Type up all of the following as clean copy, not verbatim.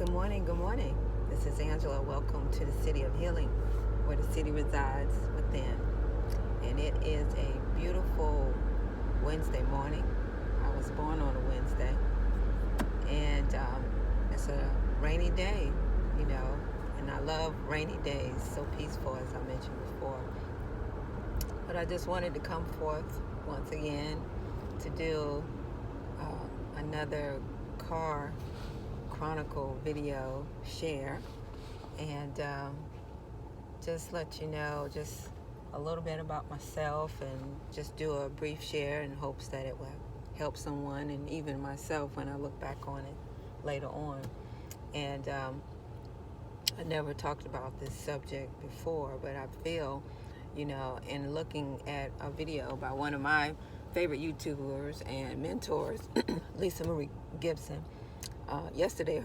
Good morning, good morning. This is Angela. Welcome to the City of Healing, where the city resides within. And it is a beautiful Wednesday morning. I was born on a Wednesday. And it's a rainy day, and I love rainy days, so peaceful, as I mentioned before. But I just wanted to come forth once again to do another car chronicle video share, and just let you know just a little bit about myself, and just do a brief share in hopes that it will help someone, and even myself when I look back on it later on. And I never talked about this subject before, but I feel, in looking at a video by one of my favorite YouTubers and mentors, Lisa Marie Gibson. Yesterday,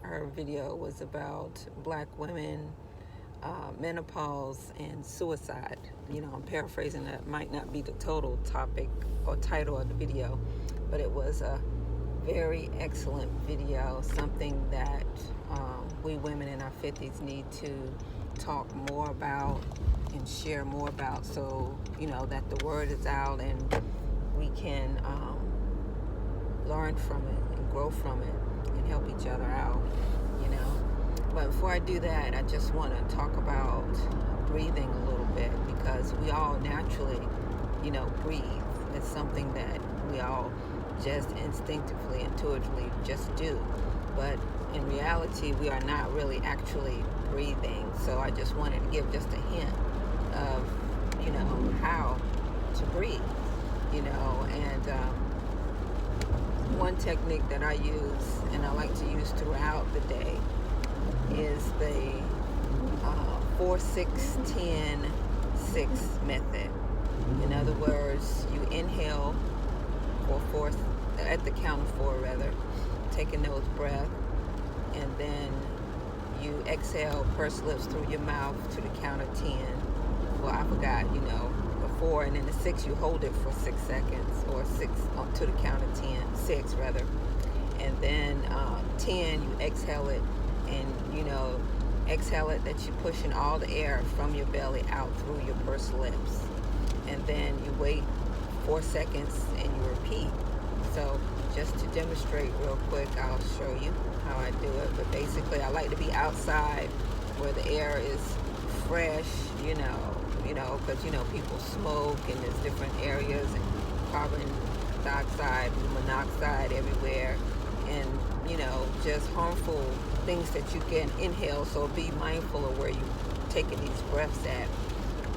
her video was about Black women, menopause, and suicide. I'm paraphrasing. That might not be the total topic or title of the video, but it was a very excellent video, something that we women in our 50s need to talk more about and share more about, so that the word is out and we can learn from it and grow from it and help each other out. But before I do that, I just want to talk about breathing a little bit, because we all naturally breathe. It's something that we all just instinctively, intuitively just do, but in reality we are not really actually breathing. So I just wanted to give just a hint of how to breathe, and one technique that I use and I like to use throughout the day is the 4-6-10-6 method. In other words, you inhale for 4, at the count of 4 rather, taking those breaths, and then you exhale, purse lips through your mouth to the count of 10. Well, I forgot, the 4, and then the 6 you hold it for 6 seconds, or 6 to the count of 10, 6 rather, and then 10 you exhale it, and exhale it that you're pushing all the air from your belly out through your pursed lips, and then you wait 4 seconds and you repeat. So just to demonstrate real quick, I'll show you how I do it. But basically I like to be outside where the air is fresh, because people smoke and there's different areas, and carbon dioxide, monoxide everywhere, and just harmful things that you can inhale. So be mindful of where you're taking these breaths at.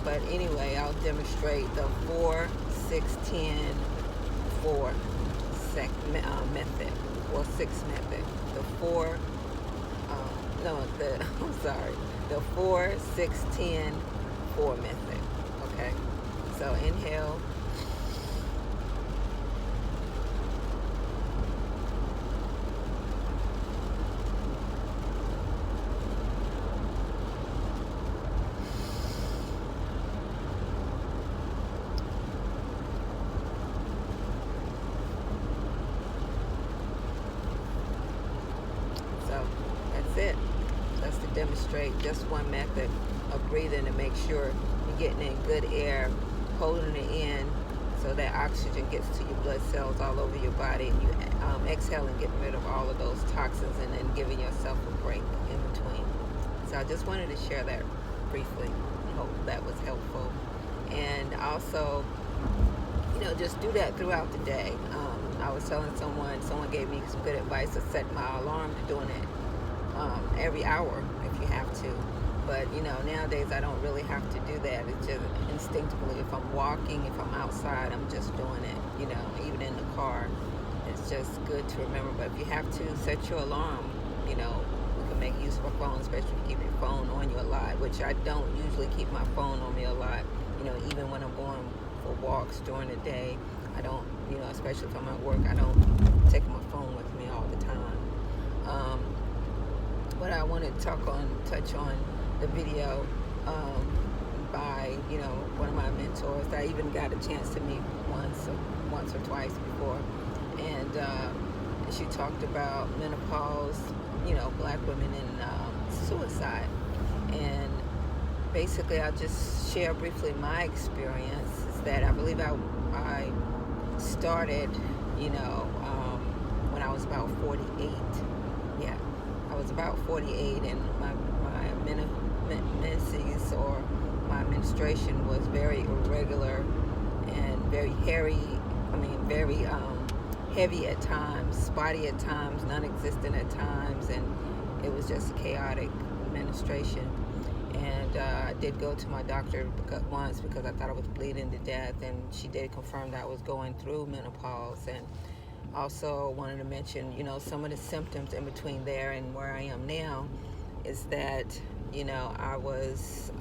But anyway, I'll demonstrate the 4-6-10-4 method, or 6 method. The 4-6-10-4 method. Okay, so inhale, that's it. That's to demonstrate just one method of breathing to make sure you're getting in good air, holding it in so that oxygen gets to your blood cells all over your body, and you exhale and getting rid of all of those toxins, and then giving yourself a break in between. So I just wanted to share that briefly. I hope that was helpful. And also, just do that throughout the day. I was telling someone gave me some good advice of setting my alarm to doing it every hour if you have to. But nowadays I don't really have to do that. It's just instinctively. If I'm walking, if I'm outside, I'm just doing it. Even in the car, it's just good to remember. But if you have to set your alarm, we can make use of a phone, especially if you keep your phone on you a lot, which I don't usually keep my phone on me a lot. Even when I'm going for walks during the day, I don't, especially if I'm at work, I don't take my phone with me all the time. But I wanted to touch on the video by one of my mentors that I even got a chance to meet once or twice before, and she talked about menopause, Black black women in suicide. And basically, I'll just share briefly my experience. Is that I believe I started, when I was about 48. Yeah, I was about 48, and my menses, or my menstruation, was very irregular and very hairy. Very heavy at times, spotty at times, non-existent at times, and it was just chaotic menstruation. And I did go to my doctor once because I thought I was bleeding to death, and she did confirm that I was going through menopause. And also wanted to mention, some of the symptoms in between there and where I am now is that, I was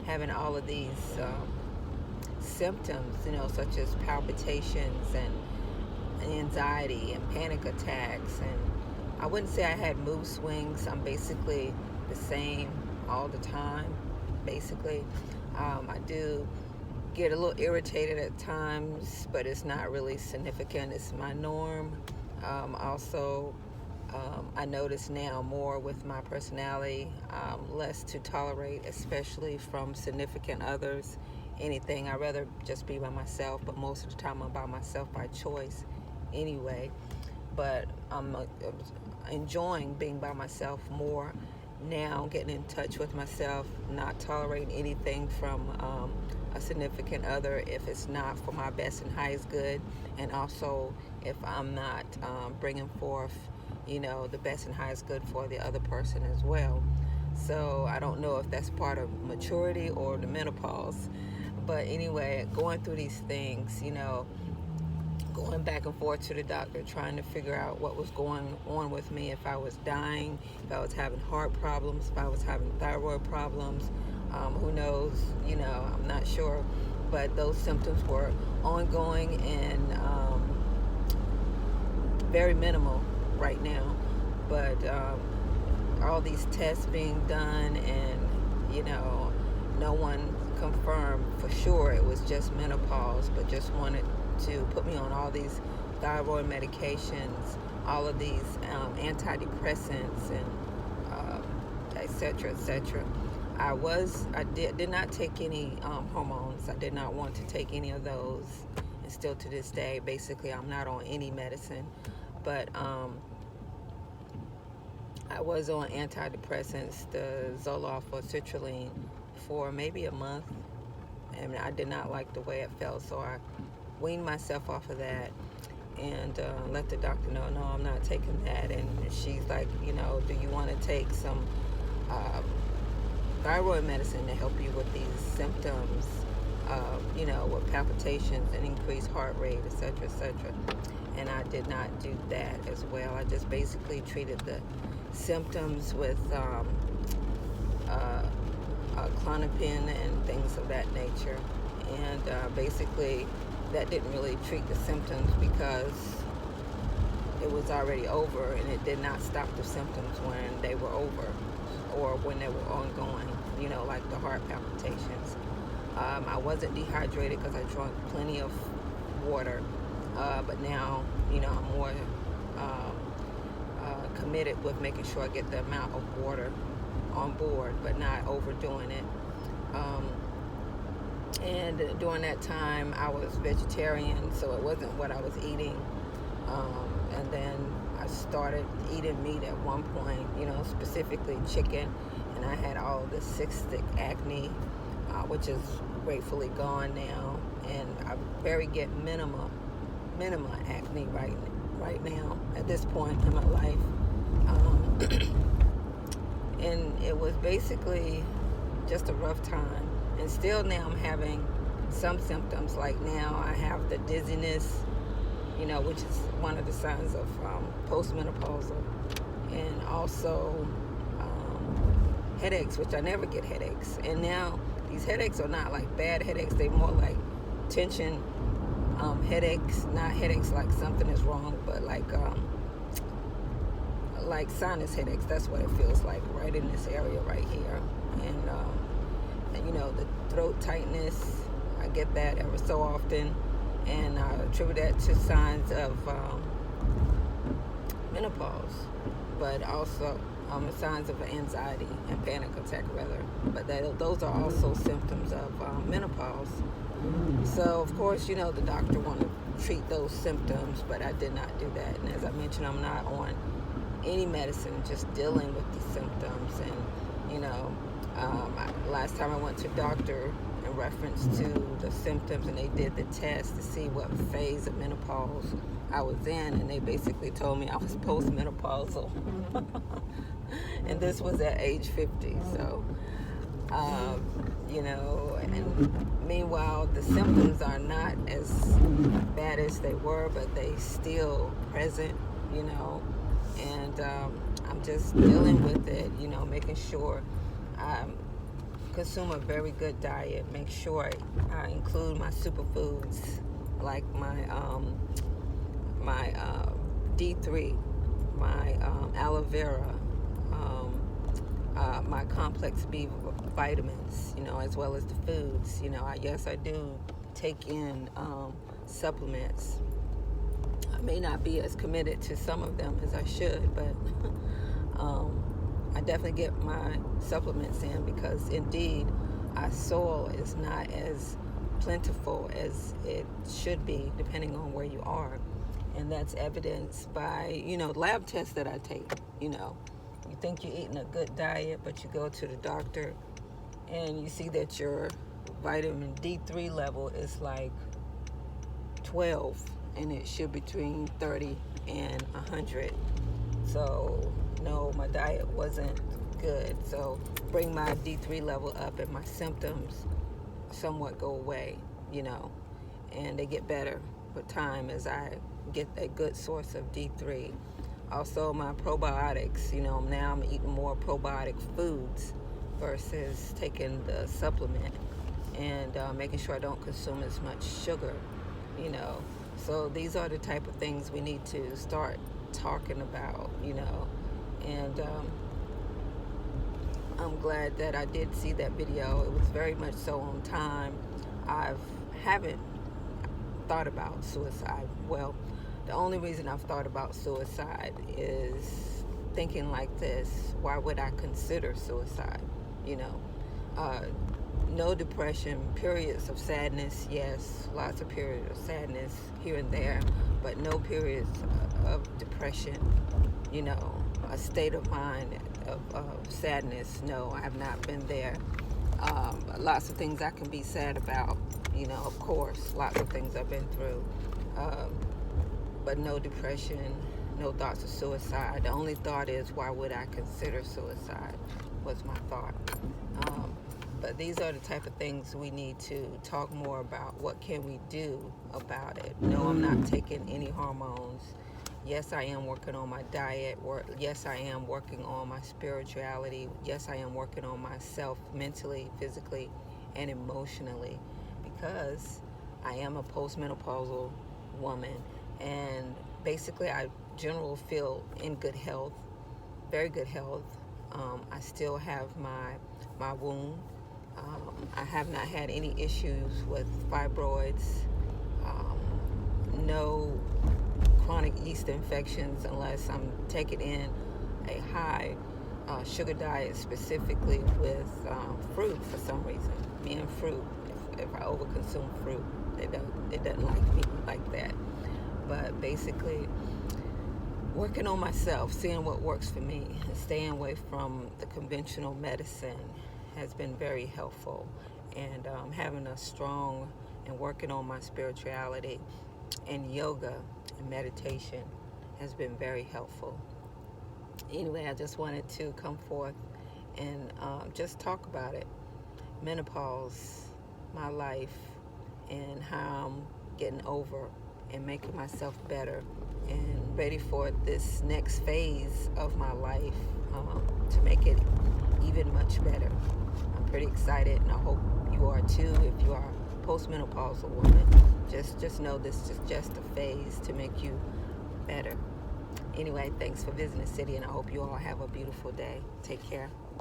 having all of these symptoms, such as palpitations and anxiety and panic attacks. And I wouldn't say I had mood swings. I'm basically the same all the time, basically. I do get a little irritated at times, but it's not really significant. It's my norm. Also, I notice now more with my personality, less to tolerate, especially from significant others. Anything, I'd rather just be by myself, but most of the time I'm by myself by choice anyway. But I'm enjoying being by myself more now, getting in touch with myself, not tolerating anything from a significant other if it's not for my best and highest good, and also if I'm not bringing forth, the best and highest good for the other person as well. So I don't know if that's part of maturity or the menopause. But anyway, going through these things, going back and forth to the doctor, trying to figure out what was going on with me, if I was dying, if I was having heart problems, if I was having thyroid problems, who knows, I'm not sure. But those symptoms were ongoing and very minimal right now. But all these tests being done, and, no one confirmed for sure it was just menopause, but just wanted to put me on all these thyroid medications, all of these antidepressants, and etc., etc. I did not take any hormones. I did not want to take any of those, and still to this day, basically, I'm not on any medicine. But I was on antidepressants, the Zoloft or Citrulline, for maybe a month, and I did not like the way it felt, so I weaned myself off of that and let the doctor know, no, I'm not taking that. And she's like, do you want to take some thyroid medicine to help you with these symptoms, with palpitations and increased heart rate, etc., etc. And I did not do that as well. I just basically treated the symptoms with Clonopin and things of that nature. And basically, that didn't really treat the symptoms because it was already over, and it did not stop the symptoms when they were over or when they were ongoing, like the heart palpitations. I wasn't dehydrated because I drank plenty of water, but now, I'm more committed with making sure I get the amount of water on board, but not overdoing it. And during that time, I was vegetarian, so it wasn't what I was eating. And then I started eating meat at one point, specifically chicken, and I had all this cystic acne, which is gratefully gone now, and I very get minimal acne right now at this point in my life. And it was basically just a rough time. And still now I'm having some symptoms. Like now I have the dizziness, which is one of the signs of postmenopausal. And also headaches, which I never get headaches. And now these headaches are not like bad headaches. They're more like tension headaches, not headaches like something is wrong, but like sinus headaches. That's what it feels like right in this area right here. And the throat tightness, I get that every so often, and I attribute that to signs of menopause. But also signs of anxiety and panic attack rather, but those are also symptoms of menopause. So of course, the doctor wanted to treat those symptoms, but I did not do that. And as I mentioned, I'm not on any medicine, just dealing with the symptoms. And last time I went to a doctor in reference to the symptoms, and they did the test to see what phase of menopause I was in, and they basically told me I was postmenopausal. And this was at age 50. So and meanwhile the symptoms are not as bad as they were, but they still present, and I'm just dealing with it, making sure I consume a very good diet, make sure I include my superfoods like my D3, my aloe vera, my complex B vitamins, as well as the foods. I do take in supplements. I may not be as committed to some of them as I should, but I definitely get my supplements in, because indeed our soil is not as plentiful as it should be, depending on where you are. And that's evidenced by, lab tests that I take. You think you're eating a good diet, but you go to the doctor and you see that your vitamin D3 level is like 12, and it should be between 30 and 100. So no, my diet wasn't good. So bring my D3 level up, and my symptoms somewhat go away, and they get better with time as I get a good source of D3. Also, my probiotics, now I'm eating more probiotic foods versus taking the supplement, and making sure I don't consume as much sugar, So these are the type of things we need to start talking about, and I'm glad that I did see that video. It was very much so on time. I haven't thought about suicide. Well, the only reason I've thought about suicide is thinking like this: why would I consider suicide? No depression, periods of sadness, yes, lots of periods of sadness here and there, but no periods of depression, a state of mind of sadness. No, I have not been there. Lots of things I can be sad about, of course, lots of things I've been through, but no depression, no thoughts of suicide. The only thought is, why would I consider suicide, was my thought. But these are the type of things we need to talk more about. What can we do about it? No, I'm not taking any hormones. Yes, I am working on my diet. Yes, I am working on my spirituality. Yes, I am working on myself mentally, physically, and emotionally, because I am a postmenopausal woman, and basically I generally feel in good health, very good health. I still have my wound. I have not had any issues with fibroids, no chronic yeast infections, unless I'm taking in a high sugar diet, specifically with fruit for some reason. Me and fruit, if I overconsume fruit, it doesn't like me like that. But basically, working on myself, seeing what works for me, and staying away from the conventional medicine has been very helpful. And having a strong and working on my spirituality and yoga and meditation has been very helpful. Anyway, I just wanted to come forth and just talk about it. Menopause, my life, and how I'm getting over and making myself better and ready for this next phase of my life, to make it even much better. I'm pretty excited, and I hope you are too. If you are a postmenopausal woman, just know this is just a phase to make you better. Anyway, thanks for visiting the city, and I hope you all have a beautiful day. Take care.